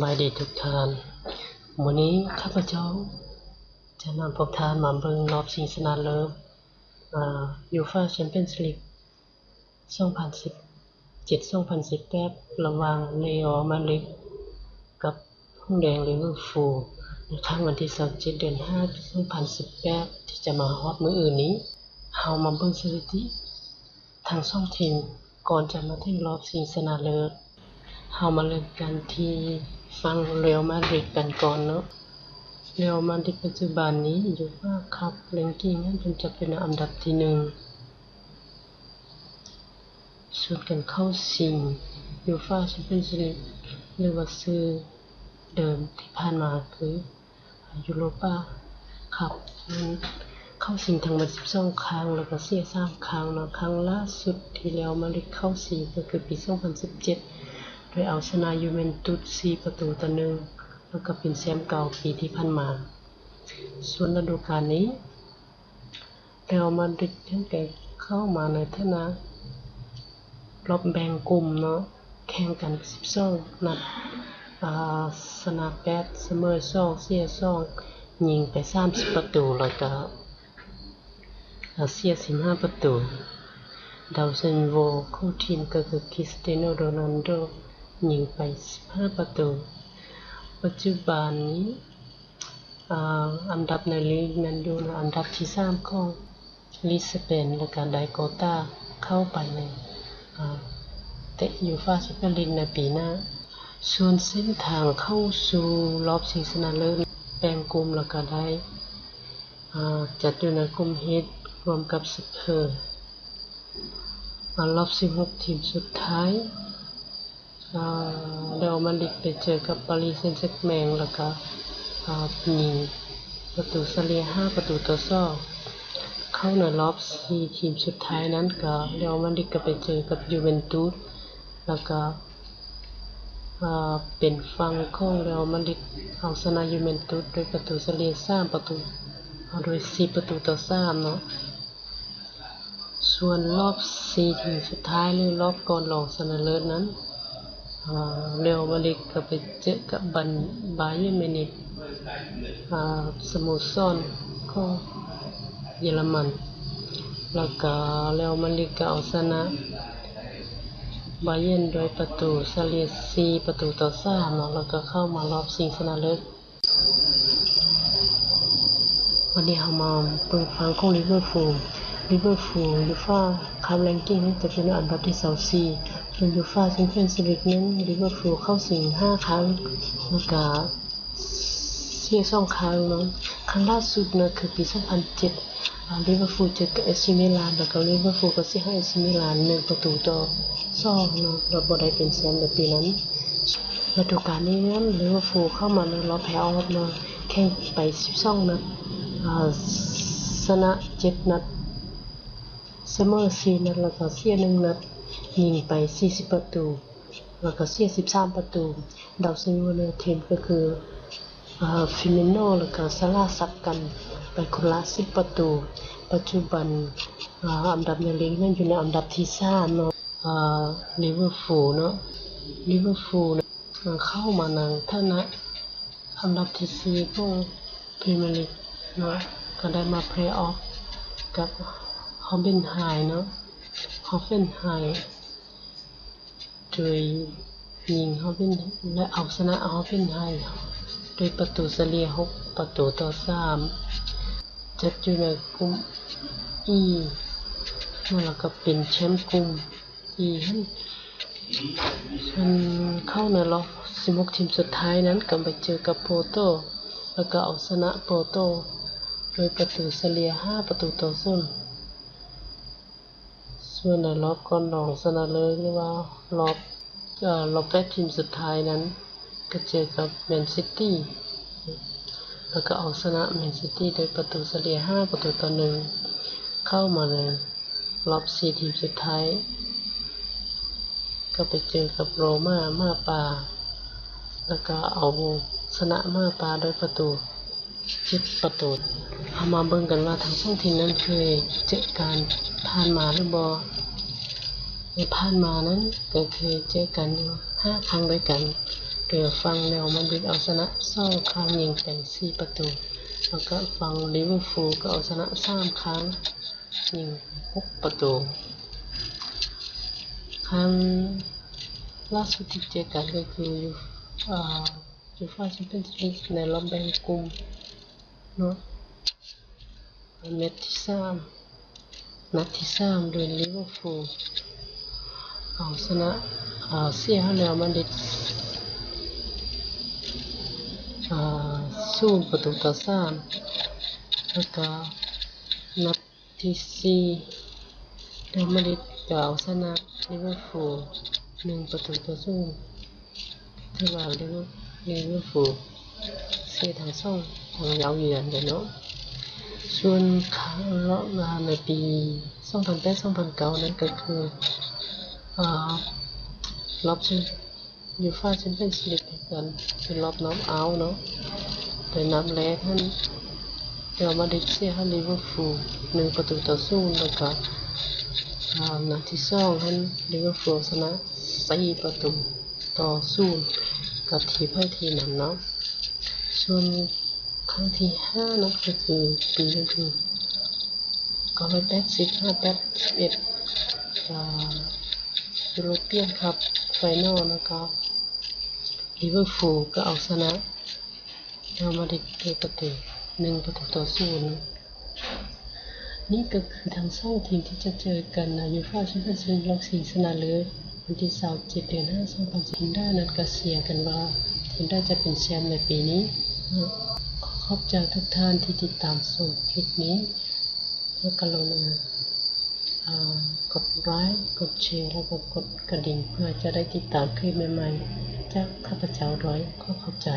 สวัสดีทุกท่านวันนี้ข้าพเจ้าจะนำพวกท่านมาเบิ่งรอบชิงชนะเลิศยูฟ่าแชมเปี้ยนส์ลีก2017-2018ระหว่างเรอัลมาดริดกับหงส์แดงลิเวอร์พูลในครั้งวันที่27เดือน5 2018ที่จะมาฮอดมื้ออื่นนี้เฮามาเบิ่งสถิติทั้ง2ทีมก่อนจะมาถึงรอบชิงชนะเลิศเฮามาเริ่มกันที่ฟังเรอัลมาดริดกันก่อนเนาะเรอัลมาดริดปัจจุบันนี้ยูฟ่าคัพแรงกิ้งนั้นเพิ่นจะเป็นอันดับที่1ส่วนการเข้าชิงยูฟ่าแชมเปี้ยนส์ลีกหรือว่าชื่อเดิมที่ผ่านมาคือยูโรปาคัพเข้าชิงทั้งหมด12ครั้งแล้วก็เสีย3ครั้งเนาะครั้งล่าสุดที่เรอัลมาดริดเข้าชิงก็คือปี2017โดยเอาชนะยูเวนตุส4-1แล้วก็เป็นแชมป์เก่าปีที่ผ่านมาส่วนฤดูกาลนี้เรอัลมาดริดได้เข้ามาในฐานะรอบแบ่งกลุ่มเนาะแข่งกัน12นัดชนะ8เสมอ2เสีย2ยิงไป30ประตูแล้วก็เสีย15ประตูดาวซันโวของทีมก็คือคริสเตียโนโรนัลโดยิงไป15ประตูปัจจุบันนี้อันดับในลีกนั้นอยู่ในอันดับที่3ของลีกสเปนและก็ได้โควต้าเข้าไปในเตะยูฟ่าแชมเปี้ยนส์ลีกในปีหน้าส่วนเส้นทางเข้าสู่รอบชิงชนะเลิศแบ่งกลุ่มแล้วก็ได้จัดอยู่ในกลุ่ม H รวมกับสเปอร์รอบ16ทีมสุดท้ายเรอัลมาดริดไปเจอกับปารีสเซงต์แชร์แมงแล้วก็ยิงประตูเฉลี่ย5-2เข้าในรอบ4ทีมสุดท้ายนั้นก็เรอัลมาดริดก็ไปเจอกับยูเวนตุสแล้วก็เป็นฝั่งของเรอัลมาดริดเอาชนะยูเวนตุสด้วยประตูเฉลี่ย3ประตูโดย4-3เนาะส่วนรอบ4ทีมสุดท้ายหรือรอบก่อนรองชนะเลิศนั้นเรอัลมาดริดก็ไปเจอกับบาเยิร์นมิวนิกสโมสรของเยอรมันแล้วก็เรอัลมาดริดก็เอาชนะบาเยิร์นโดยประตูเฉลี่ย4-3เนาะแล้วก็เข้ามารอบชิงชนะเลิศวันนี้เฮามาเบิ่งฝั่งของลิเวอร์พูลยูฟ่าคัพแรงกิ้งจะเป็นอันดับที่24ส่วนยูฟ่าแชมเปี้ยนส์ลีกนั้นลิเวอร์พูลเข้าชิง5ครั้งแล้วก็เสีย2ครั้งเนาะครั้งล่าสุดนะคือปี2007ลิเวอร์พูลเจอกับเอซิมิลานแล้วก็ลิเวอร์พูลก็เสียให้เอซิมิลาน1-2เนาะแล้วบ่ได้เป็นแชมป์ในปีนั้นฤดูกาลนี้นั้นลิเวอร์พูลเข้ามาในรอบเพลย์ออฟเนาะแข่งไป12นัดชนะ7นัดเสมอ4นัดแล้วก็เสีย1นัดยิงไป40ประตูแล้วก็เสีย13ประตูดาวซันโวในทีมก็คือฟิมิโนแล้วก็ซาลาซับกันไปคนละ10ประตูปัจจุบันอันดับในลีกนั้นอยู่ในอันดับที่3เนาะลิเวอร์พูลเนาะลิเวอร์พูลเข้ามาในฐานะอันดับที่4ของพรีเมียร์ลีกเนาะก็ได้มาเพลย์ออฟกับฮอฟเฟนไฮม์เนาะฮอฟเฟนไฮม์โดยยิงฮอฟเฟนและเอาชนะฮอฟเฟนไฮม์โดยประตูเฉลี่ย6-3จัดอยู่ในกลุ่ม E แล้วก็เป็นแชมป์กลุ่ม E ส่วนเข้าในรอบ16ทีมสุดท้ายนั้นก็ไปเจอกับโปโตแล้วก็เอาชนะโปโตโดยประตูเฉลี่ย5-0ส่วนในรอบก่อนรองชนะเลิศหรือว่ารอบ8ทีมสุดท้ายนั้นก็เจอกับแมนซิตี้แล้วก็เอาชนะแมนซิตี้โดยประตูเฉลี่ย5-1เข้ามาในรอบ4ทีมสุดท้ายก็ไปเจอกับโรม่าปาแล้วก็เอาชนะม่าปาโดยประตู7ประตูเอามาเบิ่งกันว่าทั้ง2ทีมนั้นเคยเจอกันผ่านมาหรือบ่ในผ่านมานั้นก็เคยเจอกันอยู่5ครั้งด้วยกัน เรือฝั่งเรอัลมาดริดเอาชนะ2 ครั้งยิงไป4 ประตูแล้วก็ฝั่งลิเวอร์พูลก็เอาชนะ3 ครั้งยิง6 ประตูครั้งล่าสุดที่เจอกันก็คือยูฟ่าแชมเปี้ยนส์ลีกในรอบแบ่งกลุ่มเนาะนัดที่3โดยลิเวอร์พูลเอาชนะเสียให้เรอัลมาดริด0 ประตูต่อ 3แล้วก็นัดที่4เรอัลมาดริดก็เอาชนะลิเวอร์พูล1 ประตูต่อ 0ถือว่าลิเวอร์พูลเสียทั้งเย้าเยือนเลยเนาะส่วนรอบในปี2008-2009นั้นก็คือรอบยูฟ่าแชมเปี้ยนส์ลีกกันเป็นรอบน็อกเอาท์เนาะโดยนัดแรกท่านเรอัลมาดริดเสียให้ลิเวอร์พูล1 ประตูต่อ 0แล้วก็นัดที่2ท่านลิเวอร์พูลชนะ4 ประตูต่อ 0กับทีมให้ทีมนั้นเนาะส่วนครั้งที่5นั่นก็คือปีก็คือ980-981ยูโรเปียนคัพไฟนอลนะครับลิเวอร์พูลก็เอาชนะเรอัลมาดริดด้วย1 ประตูต่อ 0นี่ก็คือทั้ง2 ทีมที่จะเจอกันในยูฟ่าแชมเปี้ยนส์ลีกรอบชิงชนะเลิศวันที่27 เดือน 5 2010ทีมได้นั้นก็เชียร์กันว่าทีมได้จะเป็นแชมป์ในปีนี้ขอบใจทุกท่านที่ติดตามชมคลิปนี้แล้วก็กดไลค์กดแชร์แล้วก็กดกระดิ่งเพื่อจะได้ติดตามคลิปใหม่ๆจากข้าพเจ้าด้วยขอบใจ